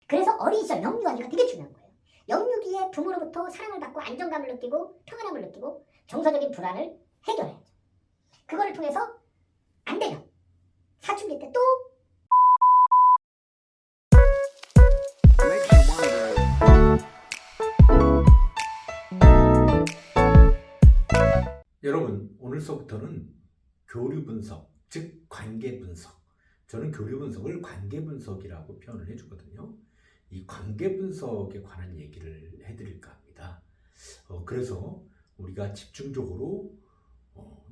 그래서 어린 시절 영유아기가 되게 중요한 거예요. 영유기에 부모로부터 사랑을 받고 안정감을 느끼고 평안함을 느끼고 정서적인 불안을 해결해야죠. 그거를 통해서 안 되면 사춘기 때 또 여러분, 오늘서부터는 교류 분석, 즉 관계 분석. 저는 교류 분석을 관계 분석이라고 표현을 해주거든요. 이 관계 분석에 관한 얘기를 해드릴까 합니다. 그래서 우리가 집중적으로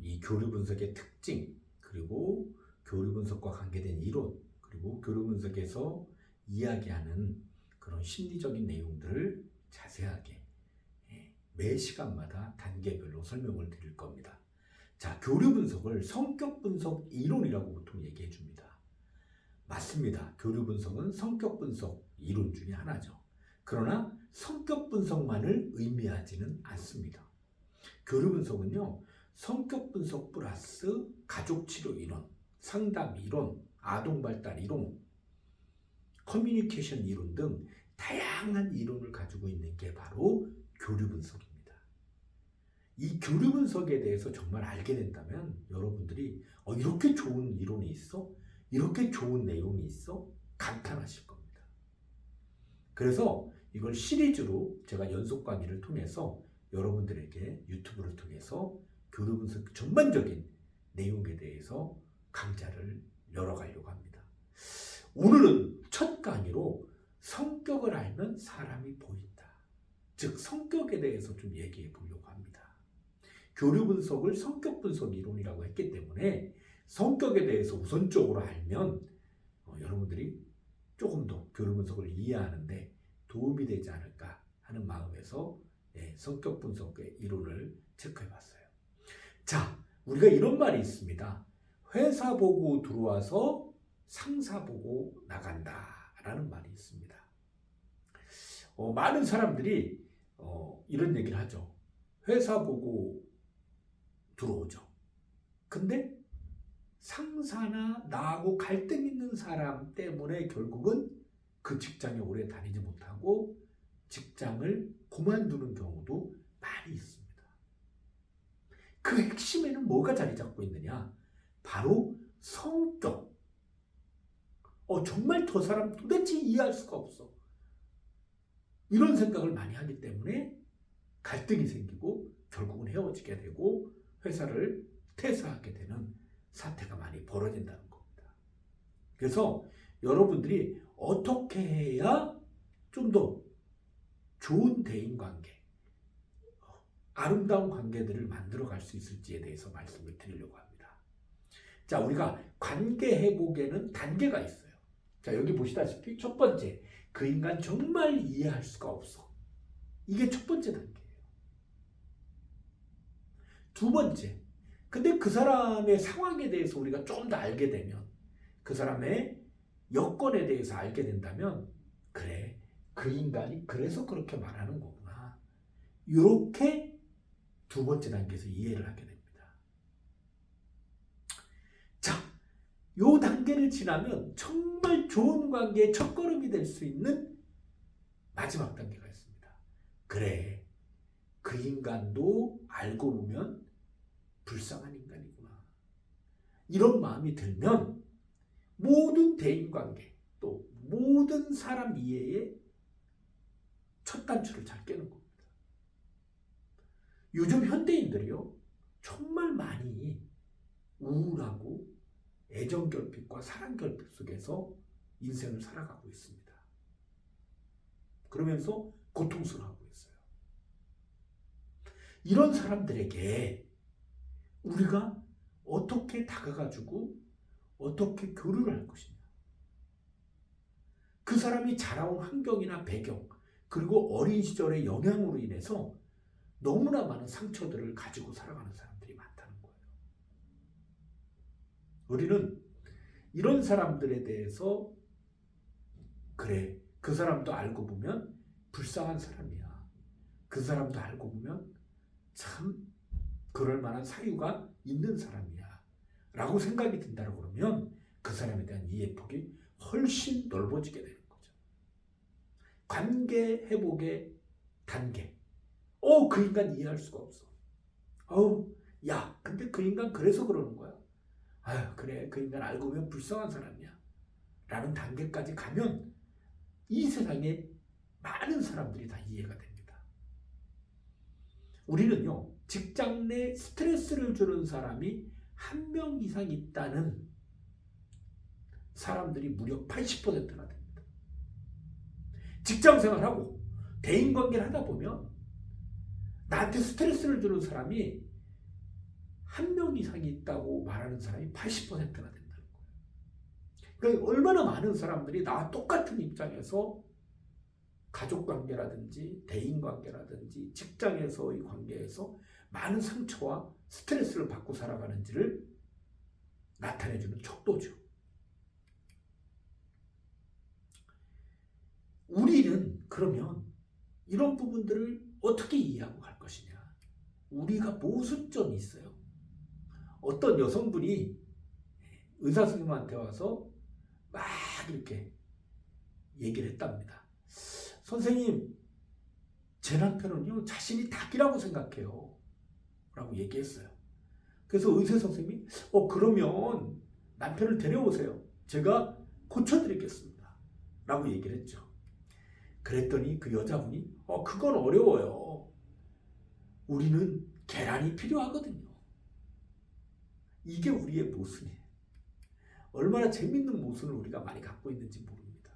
이 교류 분석의 특징, 그리고 교류 분석과 관계된 이론, 그리고 교류 분석에서 이야기하는 그런 심리적인 내용들을 자세하게 매 시간마다 단계별로 설명을 드릴 겁니다. 자, 교류 분석을 성격 분석 이론이라고 보통 얘기해 줍니다. 맞습니다. 교류 분석은 성격 분석 이론 중에 하나죠. 그러나 성격 분석만을 의미하지는 않습니다. 교류 분석은요, 성격 분석 플러스 가족 치료 이론, 상담 이론, 아동 발달 이론, 커뮤니케이션 이론 등 다양한 이론을 가지고 있는 게 바로 교류 분석입니다. 이 교류 분석에 대해서 정말 알게 된다면 여러분들이 이렇게 좋은 이론이 있어? 이렇게 좋은 내용이 있어? 감탄하실 겁니다. 그래서 이걸 시리즈로 제가 연속 강의를 통해서 여러분들에게 유튜브를 통해서 교류 분석 전반적인 내용에 대해서 강좌를 열어가려고 합니다. 오늘은 첫 강의로 성격을 알면 사람이 보인다. 즉 성격에 대해서 좀 얘기해 보려고 합니다. 교류 분석을 성격 분석 이론이라고 했기 때문에 성격에 대해서 우선적으로 알면 여러분들이 조금 더 교류 분석을 이해하는데 도움이 되지 않을까 하는 마음에서 성격 분석의 이론을 체크해 봤어요. 자, 우리가 이런 말이 있습니다. 회사 보고 들어와서 상사 보고 나간다 라는 말이 있습니다. 많은 사람들이 이런 얘기를 하죠. 회사 보고 들어오죠. 근데 상사나 나하고 갈등 있는 사람 때문에 결국은 그 직장에 오래 다니지 못하고 직장을 그만두는 경우도 많이 있습니다. 그 핵심에는 뭐가 자리 잡고 있느냐? 바로 성격. 정말 저 사람 도대체 이해할 수가 없어. 이런 생각을 많이 하기 때문에 갈등이 생기고 결국은 헤어지게 되고 회사를 퇴사하게 되는 사태가 많이 벌어진다는 겁니다. 그래서 여러분들이 어떻게 해야 좀 더 좋은 대인관계, 아름다운 관계들을 만들어갈 수 있을지에 대해서 말씀을 드리려고 합니다. 자, 우리가 관계 회복에는 단계가 있어요. 자, 여기 보시다시피 첫 번째, 그 인간 정말 이해할 수가 없어. 이게 첫 번째 단계예요. 두 번째, 근데 그 사람의 상황에 대해서 우리가 좀 더 알게 되면, 그 사람의 여건에 대해서 알게 된다면, 그래, 그 인간이 그래서 그렇게 말하는 거구나. 이렇게 두 번째 단계에서 이해를 하게 됩니다. 자, 요 단계를 지나면 정말 좋은 관계의 첫걸음이 될 수 있는 마지막 단계가 있습니다. 그래, 그 인간도 알고 보면 불쌍한 인간이구나. 이런 마음이 들면 모든 대인관계 또 모든 사람 이해의 첫 단추를 잘 깨는 겁니다. 요즘 현대인들이요, 정말 많이 우울하고 애정결핍과 사랑결핍 속에서 인생을 살아가고 있습니다. 그러면서 고통스러워하고 있어요. 이런 사람들에게 우리가 어떻게 다가가지고 어떻게 교류를 할 것이냐. 그 사람이 자라온 환경이나 배경, 그리고 어린 시절의 영향으로 인해서 너무나 많은 상처들을 가지고 살아가는 사람들이 많다는 거예요. 우리는 이런 사람들에 대해서 그래, 그 사람도 알고 보면 불쌍한 사람이야. 그 사람도 알고 보면 참 그럴 만한 사유가 있는 사람이야 라고 생각이 든다고 그러면 그 사람에 대한 이해폭이 훨씬 넓어지게 되는 거죠. 관계 회복의 단계. 그 인간 이해할 수가 없어. 야, 근데 그 인간 그래서 그러는 거야. 아유, 그래, 그 인간 알고 보면 불쌍한 사람이야. 라는 단계까지 가면 이 세상에 많은 사람들이 다 이해가 됩니다. 우리는요, 직장 내 스트레스를 주는 사람이 한 명 이상 있다는 사람들이 무려 80%나 됩니다. 직장 생활하고 대인관계를 하다 보면 나한테 스트레스를 주는 사람이 한 명 이상이 있다고 말하는 사람이 80%나 된다는 거예요. 그러니까 얼마나 많은 사람들이 나와 똑같은 입장에서 가족관계라든지 대인관계라든지 직장에서의 관계에서 많은 상처와 스트레스를 받고 살아가는지를 나타내주는 척도죠. 우리는 그러면 이런 부분들을 어떻게 이해하고 갈 것이냐? 우리가 모순점이 있어요. 어떤 여성분이 의사 선생님한테 와서 막 이렇게 얘기를 했답니다. 선생님, 제 남편은요, 자신이 닭이라고 생각해요. 라고 얘기했어요. 그래서 의사 선생님이, 그러면 남편을 데려오세요. 제가 고쳐드리겠습니다. 라고 얘기를 했죠. 그랬더니 그 여자분이, 그건 어려워요. 우리는 계란이 필요하거든요. 이게 우리의 모순이에요. 얼마나 재밌는 모순을 우리가 많이 갖고 있는지 모릅니다.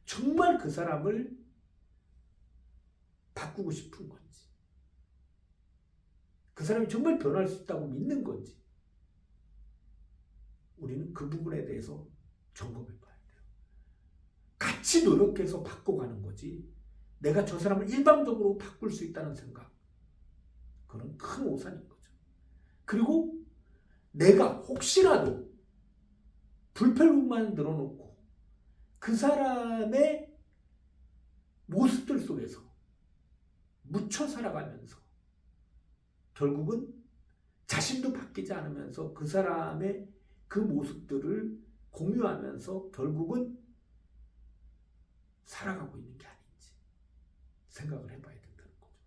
정말 그 사람을 바꾸고 싶은 건지, 그 사람이 정말 변할 수 있다고 믿는 건지, 우리는 그 부분에 대해서 점검해 봐야 돼요. 같이 노력해서 바꿔가는 거지, 내가 저 사람을 일방적으로 바꿀 수 있다는 생각, 그건 큰 오산인 거죠. 그리고 내가 혹시라도 불평만 늘어놓고 그 사람의 모습들 속에서 묻혀 살아가면서 결국은 자신도 바뀌지 않으면서 그 사람의 그 모습들을 공유하면서 결국은 살아가고 있는 게 아닌지 생각을 해봐야 된다는 거죠.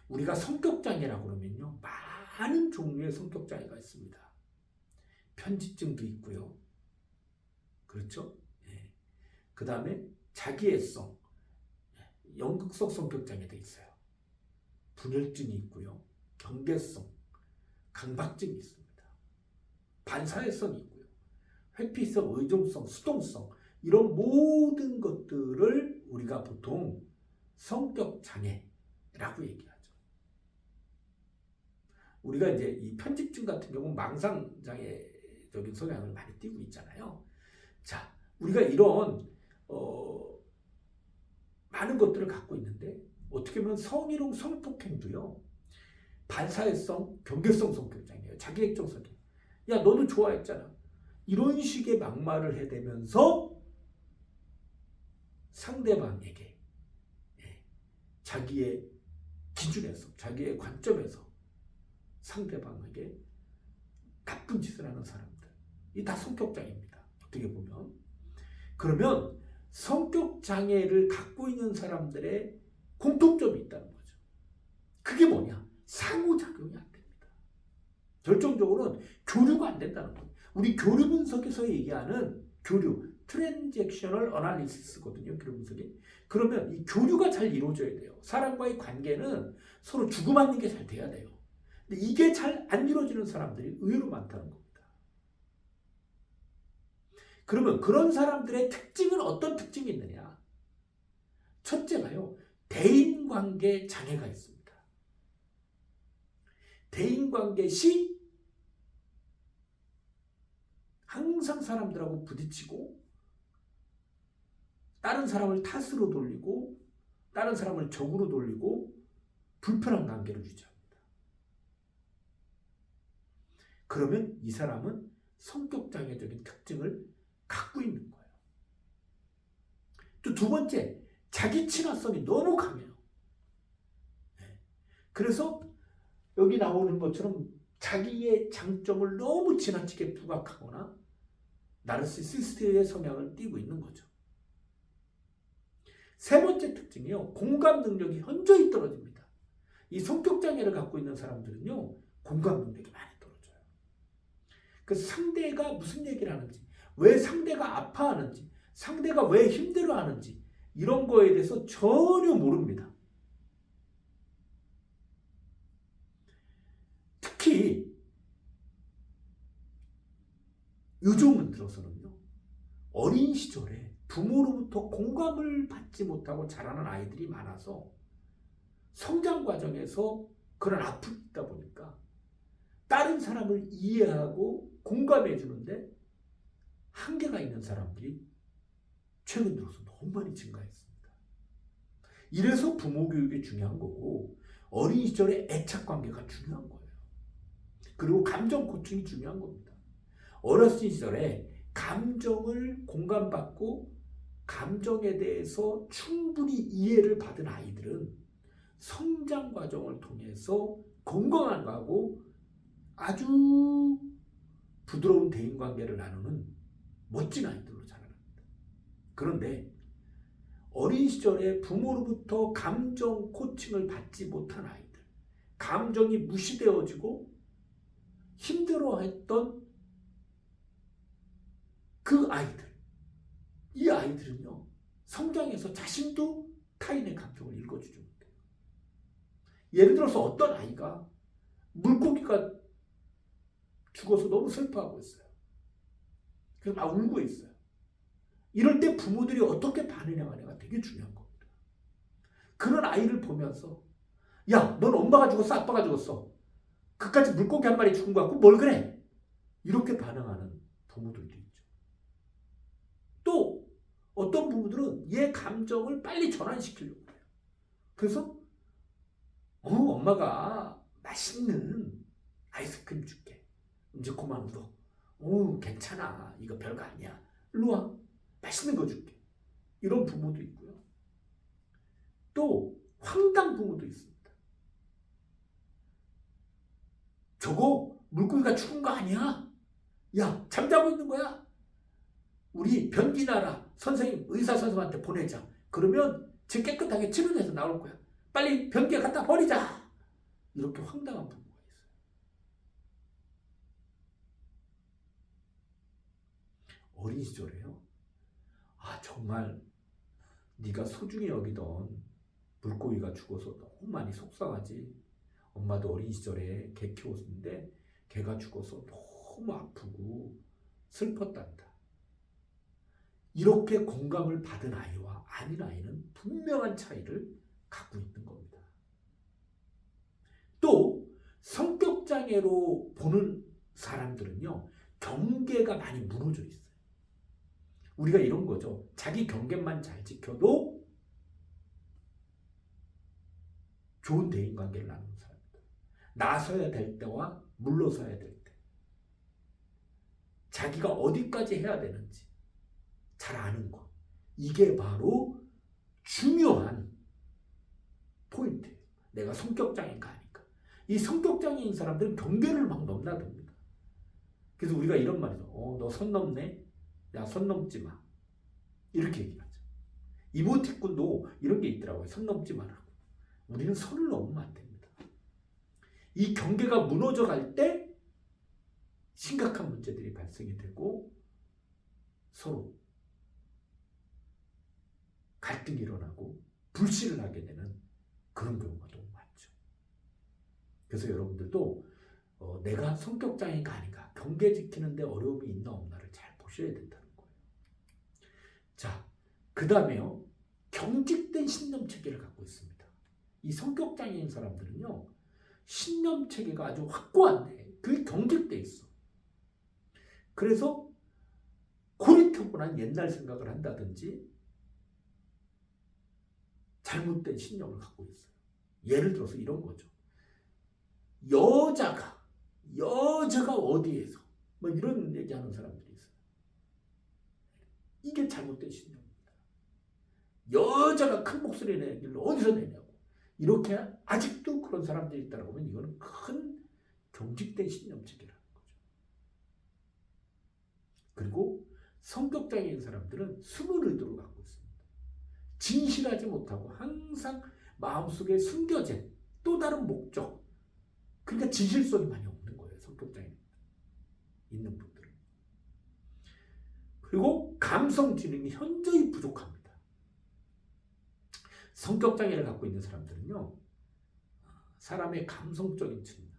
우리가 성격장애라고 그러면요, 많은 종류의 성격장애가 있습니다. 편집증도 있고요. 그렇죠? 예. 그 다음에 자기애성, 연극성 성격장애도 있어요. 분열증이 있고요. 경계성, 강박증이 있습니다. 반사회성이 있고요. 회피성, 의존성, 수동성, 이런 모든 것들을 우리가 보통 성격장애라고 얘기하죠. 우리가 이제 이 편집증 같은 경우는 망상장애적인 성향을 많이 띠고 있잖아요. 자, 우리가 이런 많은 것들을 갖고 있는데 어떻게 보면 성희롱, 성폭행도요, 반사회성, 경계성 성격장애예요. 자기애적 성격. 야, 너도 좋아했잖아. 이런 식의 막말을 해대면서 상대방에게 자기의 기준에서, 자기의 관점에서 상대방에게 나쁜 짓을 하는 사람들, 이 다 성격장애입니다. 어떻게 보면. 그러면 성격장애를 갖고 있는 사람들의 공통점이 있다는 거죠. 그게 뭐냐? 상호작용이 안 됩니다. 결정적으로는 교류가 안 된다는 거예요. 우리 교류 분석에서 얘기하는 교류, 트랜잭셔널 어널리시스거든요. 교류 분석이. 그러면 이 교류가 잘 이루어져야 돼요. 사람과의 관계는 서로 주고받는 게 잘 돼야 돼요. 근데 이게 잘 안 이루어지는 사람들이 의외로 많다는 겁니다. 그러면 그런 사람들의 특징은 어떤 특징이 있느냐? 첫째가요, 대인관계 장애가 있습니다. 대인관계 시 항상 사람들하고 부딪히고 다른 사람을 탓으로 돌리고 다른 사람을 적으로 돌리고 불편한 관계를 유지합니다. 그러면 이 사람은 성격장애적인 특징을 갖고 있는 거예요. 또 두 번째, 자기 친화성이 너무 강해요. 그래서 여기 나오는 것처럼 자기의 장점을 너무 지나치게 부각하거나 나르시시스트의 성향을 띠고 있는 거죠. 세 번째 특징이요. 공감 능력이 현저히 떨어집니다. 이 성격 장애를 갖고 있는 사람들은요. 공감 능력이 많이 떨어져요. 그래서 상대가 무슨 얘기를 하는지, 왜 상대가 아파하는지, 상대가 왜 힘들어하는지 이런 거에 대해서 전혀 모릅니다. 특히 요즘은 들어서는요. 어린 시절에 부모로부터 공감을 받지 못하고 자라는 아이들이 많아서 성장 과정에서 그런 아픔이 있다 보니까 다른 사람을 이해하고 공감해 주는데 한계가 있는 사람들이 최근 들어서 너무 많이 증가했습니다. 이래서 부모 교육이 중요한 거고 어린 시절에 애착 관계가 중요한 거예요. 그리고 감정 코칭이 중요한 겁니다. 어렸을 시절에 감정을 공감받고 감정에 대해서 충분히 이해를 받은 아이들은 성장 과정을 통해서 건강한 거하고 아주 부드러운 대인관계를 나누는 멋진 아이들로 자라납니다. 그런데 어린 시절에 부모로부터 감정 코칭을 받지 못한 아이들, 감정이 무시되어지고 힘들어했던 그 아이들, 이 아이들은요, 성장해서 자신도 타인의 감정을 읽어주지 못해요. 예를 들어서 어떤 아이가 물고기가 죽어서 너무 슬퍼하고 있어요. 그래서 막 울고 있어요. 이럴 때 부모들이 어떻게 반응하느냐가 되게 중요한 겁니다. 그런 아이를 보면서 야, 넌 엄마가 죽었어? 아빠가 죽었어? 그까지 물고기 한 마리 죽은 거 같고 뭘 그래? 이렇게 반응하는 부모들도 있죠. 또 어떤 부모들은 얘 감정을 빨리 전환시키려고 해요. 그래서 엄마가 맛있는 아이스크림 줄게. 이제 그만 울어. 괜찮아. 이거 별거 아니야. 일로 와. 맛있는 거 줄게. 이런 부모도 있고요. 또 황당 부모도 있습니다. 저거 물고기가 죽은 거 아니야? 야, 잠자고 있는 거야? 우리 변기나라 선생님, 의사 선생님한테 보내자. 그러면 쟤 깨끗하게 치료돼서 나올 거야. 빨리 변기에 갖다 버리자. 이렇게 황당한 부모가 있어요. 어린 시절에요. 정말 네가 소중히 여기던 물고기가 죽어서 너무 많이 속상하지. 엄마도 어린 시절에 개 키웠는데 개가 죽어서 너무 아프고 슬펐단다. 이렇게 공감을 받은 아이와 아닌 아이는 분명한 차이를 갖고 있는 겁니다. 또 성격장애로 보는 사람들은요. 경계가 많이 무너져 있어요. 우리가 이런 거죠. 자기 경계만 잘 지켜도 좋은 대인관계를 나누는 사람들. 나서야 될 때와 물러서야 될 때. 자기가 어디까지 해야 되는지 잘 아는 거. 이게 바로 중요한 포인트예요. 내가 성격장애인가 아닐까. 이 성격장애인 사람들은 경계를 막 넘나듭니다. 그래서 우리가 이런 말이죠. 너 선 넘네? 야, 선 넘지 마. 이렇게 얘기하죠. 이모티콘도 이런 게 있더라고요. 선 넘지 말라고. 우리는 선을 넘으면 안 됩니다. 이 경계가 무너져 갈 때 심각한 문제들이 발생이 되고 서로 갈등이 일어나고 불신을 하게 되는 그런 경우가 너무 많죠. 그래서 여러분들도 내가 성격장애가 아닌가, 경계 지키는데 어려움이 있나 없나를 잘 보셔야 된다는 거예요. 자, 그 다음에요. 경직된 신념체계를 갖고 있습니다. 이 성격장애인 사람들은요. 신념체계가 아주 확고한데 그게 경직돼 있어. 그래서 고리타분한 옛날 생각을 한다든지 잘못된 신념을 갖고 있어요. 예를 들어서 이런 거죠. 여자가 어디에서 뭐 이런 얘기하는 사람들이 있어요. 이게 잘못된 신념입니다. 여자가 큰 목소리 내는 길 어디서 내냐고. 이렇게 아직도 그런 사람들이 있다고 하면 이거는 큰 경직된 신념체계라는 거죠. 그리고 성격장애인 사람들은 숨은 의도를 갖고 있습니다. 진실하지 못하고 항상 마음속에 숨겨진 또 다른 목적, 그러니까 진실성이 많이 없는 거예요. 성격장애 있는 분들은. 그리고 감성 지능이 현저히 부족합니다. 성격장애를 갖고 있는 사람들은요, 사람의 감성적인 측면,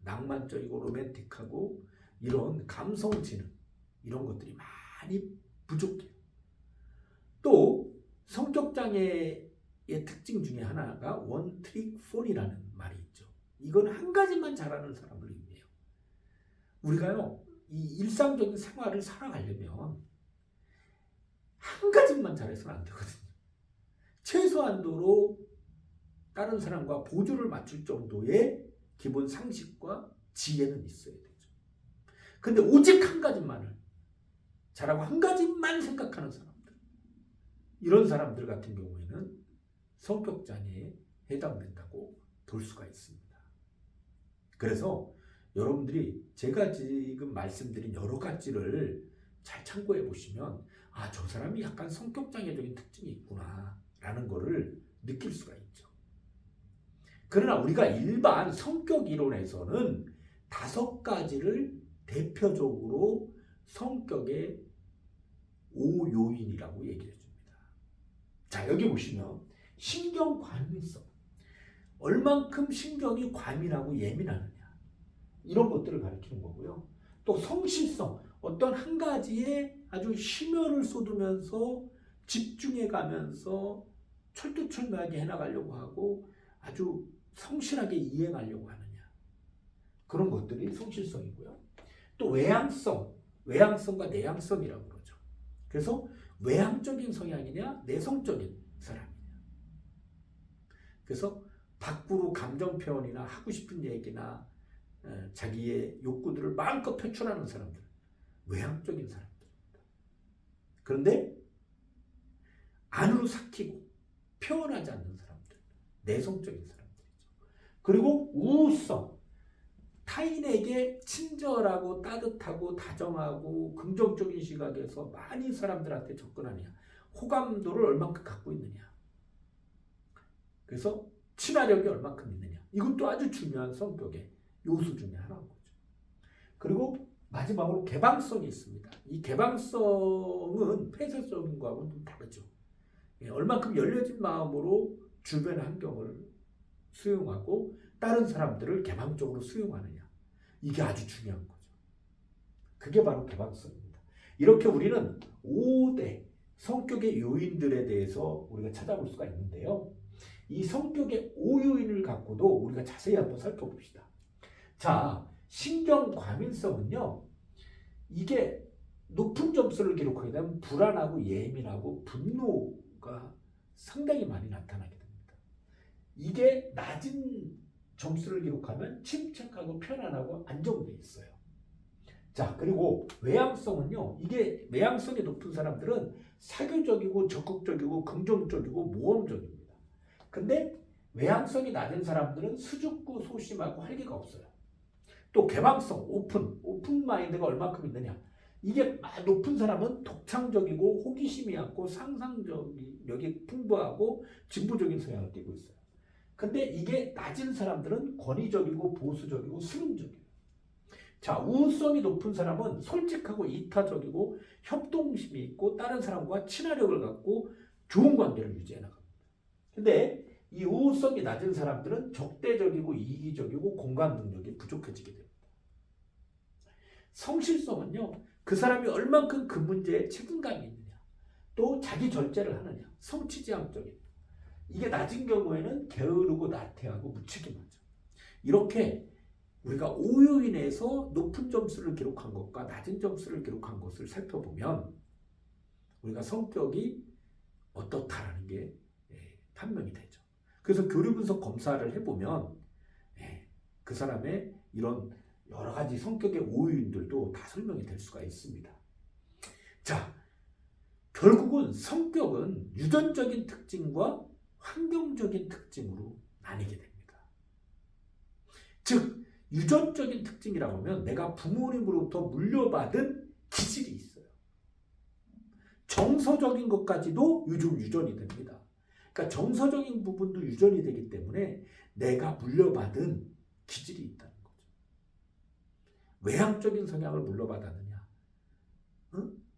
낭만적이고 로맨틱하고 이런 감성 지능, 이런 것들이 많이 부족해요. 또 성격장애의 특징 중에 하나가 원트릭 폰이라는 말이 있죠. 이건 한 가지만 잘하는 사람을 의미해요. 우리가요, 이 일상적인 생활을 살아가려면 한 가지만 잘해서는 안 되거든요. 최소한도로 다른 사람과 보조를 맞출 정도의 기본 상식과 지혜는 있어야 되죠. 근데 오직 한 가지만을 잘하고 한 가지만 생각하는 사람들, 이런 사람들 같은 경우에는 성격장애에 해당된다고 볼 수가 있습니다. 그래서 여러분들이 제가 지금 말씀드린 여러 가지를 잘 참고해 보시면, 아, 저 사람이 약간 성격장애적인 특징이 있구나 라는 거를 느낄 수가 있죠. 그러나 우리가 일반 성격 이론에서는 5가지를 대표적으로 성격의 5요인이라고 얘기해 줍니다. 자, 여기 보시면 신경 과민성, 얼만큼 신경이 과민하고 예민하느냐, 이런 것들을 가리키는 거고요. 또 성실성, 어떤 한 가지에 아주 심혈을 쏟으면서 집중해 가면서 철두철미하게 해나가려고 하고 아주 성실하게 이행하려고 하느냐, 그런 것들이 성실성이고요. 또 외향성과 내향성이라고 그러죠. 그래서 외향적인 성향이냐 내성적인 사람이냐, 그래서 밖으로 감정 표현이나 하고 싶은 얘기나 자기의 욕구들을 마음껏 표출하는 사람들, 외향적인 사람들입니다. 그런데 안으로 삭히고 표현하지 않는 사람들, 내성적인 사람들이죠. 그리고 우우성, 타인에게 친절하고 따뜻하고 다정하고 긍정적인 시각에서 많이 사람들한테 접근하느냐, 호감도를 얼만큼 갖고 있느냐, 그래서 친화력이 얼만큼 있느냐, 이것도 아주 중요한 성격의 요소 중에 하나인 거죠. 그리고 마지막으로 개방성이 있습니다. 이 개방성은 폐쇄적인 거하고는 좀 다르죠. 얼만큼 열려진 마음으로 주변 환경을 수용하고 다른 사람들을 개방적으로 수용하느냐, 이게 아주 중요한 거죠. 그게 바로 개방성입니다. 이렇게 우리는 5대 성격의 요인들에 대해서 우리가 찾아볼 수가 있는데요. 이 성격의 5요인을 갖고도 우리가 자세히 한번 살펴봅시다. 자, 신경 과민성은요, 이게 높은 점수를 기록하게 되면 불안하고 예민하고 분노가 상당히 많이 나타나게 됩니다. 이게 낮은 점수를 기록하면 침착하고 편안하고 안정되어 있어요. 자, 그리고 외향성은요, 이게 외향성이 높은 사람들은 사교적이고 적극적이고 긍정적이고 모험적입니다. 근데 외향성이 낮은 사람들은 수줍고 소심하고 활기가 없어요. 또 개방성, 오픈 마인드가 얼마큼 있느냐, 이게 높은 사람은 독창적이고 호기심이 많고 상상력이 풍부하고 진보적인 성향을 띠고 있어요. 근데 이게 낮은 사람들은 권위적이고 보수적이고 수능적이에요. 자, 우수성이 높은 사람은 솔직하고 이타적이고 협동심이 있고 다른 사람과 친화력을 갖고 좋은 관계를 유지해 나갑니다. 근데 이 우수성이 낮은 사람들은 적대적이고 이기적이고 공감 능력이 부족해지게 됩니다. 성실성은요, 그 사람이 얼만큼 그 문제에 책임감이 있느냐, 또 자기 절제를 하느냐, 성취지향적인, 이게 낮은 경우에는 게으르고 나태하고 무책임하죠. 이렇게 우리가 5요인에서 높은 점수를 기록한 것과 낮은 점수를 기록한 것을 살펴보면 우리가 성격이 어떻다라는 게 판명이 되죠. 그래서 교류분석 검사를 해보면 그 사람의 이런 여러 가지 성격의 5요인들도 다 설명이 될 수가 있습니다. 자, 결국은 성격은 유전적인 특징과 환경적인 특징으로 나뉘게 됩니다. 즉, 유전적인 특징이라고 하면 내가 부모님으로부터 물려받은 기질이 있어요. 정서적인 것까지도 유전이 됩니다. 그러니까 정서적인 부분도 유전이 되기 때문에 내가 물려받은 기질이 있다는 거죠. 외향적인 성향을 물려받았느냐,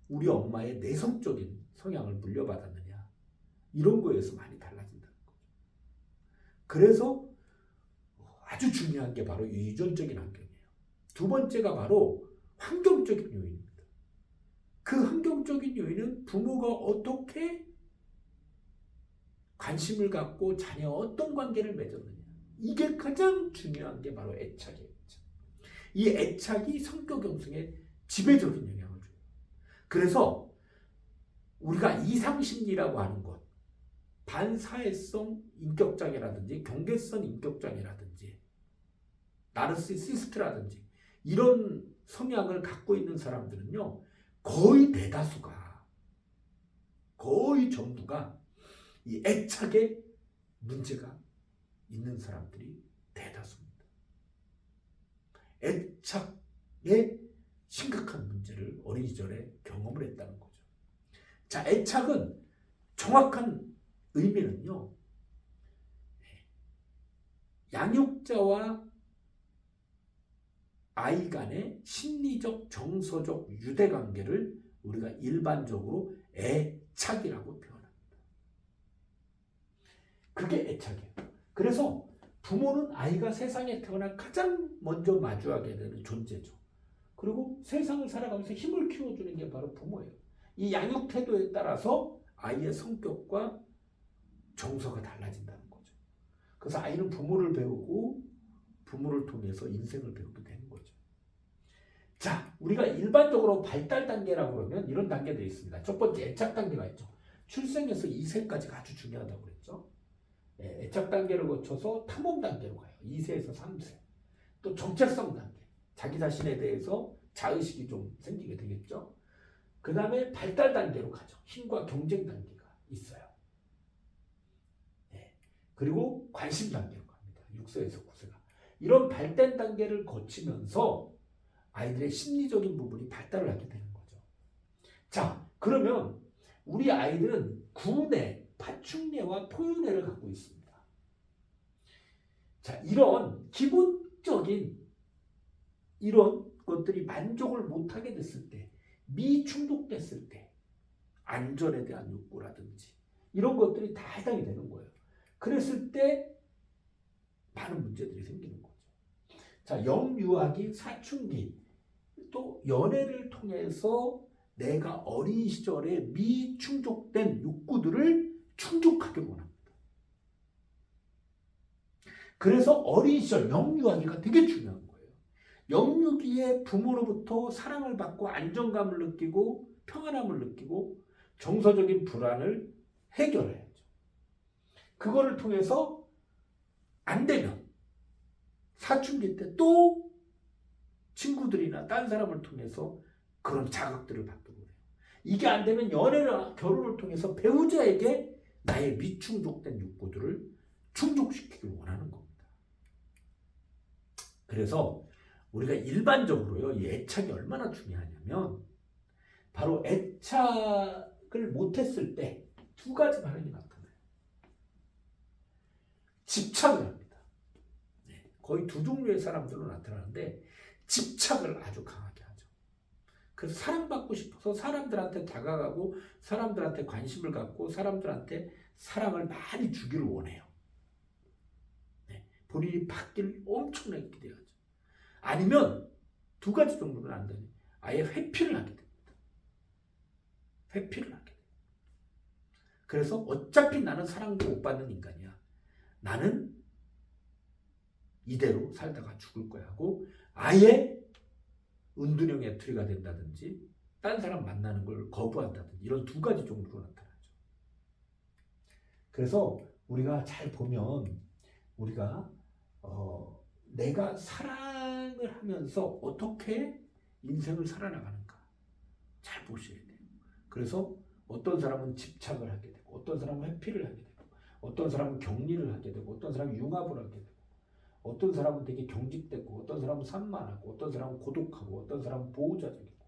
우리 엄마의 내성적인 성향을 물려받았느냐, 이런 거에서 많이 달라진다는 거죠. 그래서 아주 중요한 게 바로 유전적인 환경이에요. 두 번째가 바로 환경적인 요인입니다. 그 환경적인 요인은 부모가 어떻게 관심을 갖고 자녀와 어떤 관계를 맺었느냐. 이게 가장 중요한 게 바로 애착이에요. 이 애착이 성격 형성에 지배적인 영향을 줘요. 그래서 우리가 이상심리라고 하는 것, 반사회성 인격장애라든지 경계성 인격장애라든지 나르시시스트라든지 이런 성향을 갖고 있는 사람들은요, 거의 대다수가, 거의 전부가 이 애착에 문제가 있는 사람들이 대다수입니다. 애착에 심각한 문제를 어린 시절에 경험을 했다는 거죠. 자, 애착은 정확한 의미는요, 양육자와 아이 간의 심리적, 정서적 유대관계를 우리가 일반적으로 애착이라고 표현합니다. 그게 애착이에요. 그래서 부모는 아이가 세상에 태어나 가장 먼저 마주하게 되는 존재죠. 그리고 세상을 살아가면서 힘을 키워주는 게 바로 부모예요. 이 양육 태도에 따라서 아이의 성격과 정서가 달라진다는 거죠. 그래서 아이는 부모를 배우고 부모를 통해서 인생을 배우게 되는 거죠. 자, 우리가 일반적으로 발달 단계라고 그러면 이런 단계들이 있습니다. 첫 번째 애착 단계가 있죠. 출생에서 2세까지가 아주 중요하다고 그랬죠. 애착 단계를 거쳐서 탐험 단계로 가요. 2세에서 3세. 또 정체성 단계. 자기 자신에 대해서 자의식이 좀 생기게 되겠죠. 그 다음에 발달 단계로 가죠. 힘과 경쟁 단계가 있어요. 그리고 관심 단계로 갑니다. 6세에서 9세가. 이런 발달 단계를 거치면서 아이들의 심리적인 부분이 발달을 하게 되는 거죠. 자, 그러면 우리 아이들은 구내, 파충뇌와 포유뇌를 갖고 있습니다. 자, 이런 기본적인 이런 것들이 만족을 못하게 됐을 때, 미충족됐을 때, 안전에 대한 욕구라든지 이런 것들이 다 해당이 되는 거예요. 그랬을 때 많은 문제들이 생기는 거죠. 자, 영유아기, 사춘기, 또 연애를 통해서 내가 어린 시절에 미충족된 욕구들을 충족하길 원합니다. 그래서 어린 시절 영유아기가 되게 중요한 거예요. 영유기에 부모로부터 사랑을 받고 안정감을 느끼고 평안함을 느끼고 정서적인 불안을 해결해야죠. 그거를 통해서 안 되면 사춘기 때 또 친구들이나 딴 사람을 통해서 그런 자극들을 받게 돼요. 이게 안 되면 연애나 결혼을 통해서 배우자에게 나의 미충족된 욕구들을 충족시키길 원하는 겁니다. 그래서 우리가 일반적으로요, 이 애착이 얼마나 중요하냐면 바로 애착을 못했을 때 두 가지 반응이 나타나요. 집착을 합니다. 거의 두 종류의 사람들로 나타나는데 집착을 아주 강하게 하죠. 그래서 사랑받고 싶어서 사람들한테 다가가고 사람들한테 관심을 갖고 사람들한테 사랑을 많이 주기를 원해요. 본인이 받기를 엄청나게 기대하죠. 아니면 두 가지 정도는 안 되니 아예 회피를 하게 됩니다. 회피를 하게 돼요. 그래서 어차피 나는 사랑도 못 받는 인간이야. 나는 이대로 살다가 죽을 거야 하고 아예 은둔형 애투리가 된다든지 딴 사람 만나는 걸 거부한다든지 이런 두 가지 정도로 나타나죠. 그래서 우리가 잘 보면 우리가 내가 사랑을 하면서 어떻게 인생을 살아나가는가 잘 보셔야 돼요. 그래서 어떤 사람은 집착을 하게 되고 어떤 사람은 회피를 하게 되고 어떤 사람은 격리를 하게 되고 어떤 사람은 융합을 하게 되고 어떤 사람은 되게 경직되고 어떤 사람은 산만하고 어떤 사람은 고독하고 어떤 사람은 보호자적이고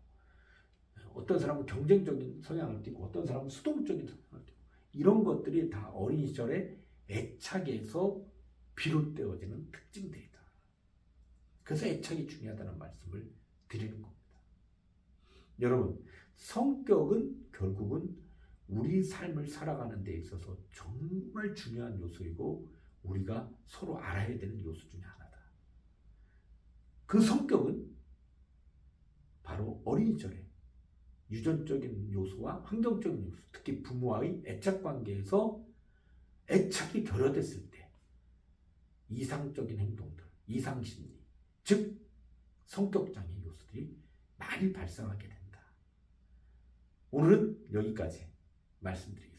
어떤 사람은 경쟁적인 성향을 띠고 어떤 사람은 수동적인 성향을 띠고 이런 것들이 다 어린 시절의 애착에서 비롯되어지는 특징들이다. 그래서 애착이 중요하다는 말씀을 드리는 겁니다. 여러분, 성격은 결국은 우리 삶을 살아가는 데 있어서 정말 중요한 요소이고 우리가 서로 알아야 되는 요소 중에 하나다. 그 성격은 바로 어린 시절에 유전적인 요소와 환경적인 요소, 특히 부모와의 애착 관계에서 애착이 결여됐을 때 이상적인 행동들, 이상심리, 즉 성격장애 요소들이 많이 발생하게 된다. 오늘은 여기까지 말씀드리겠습니다.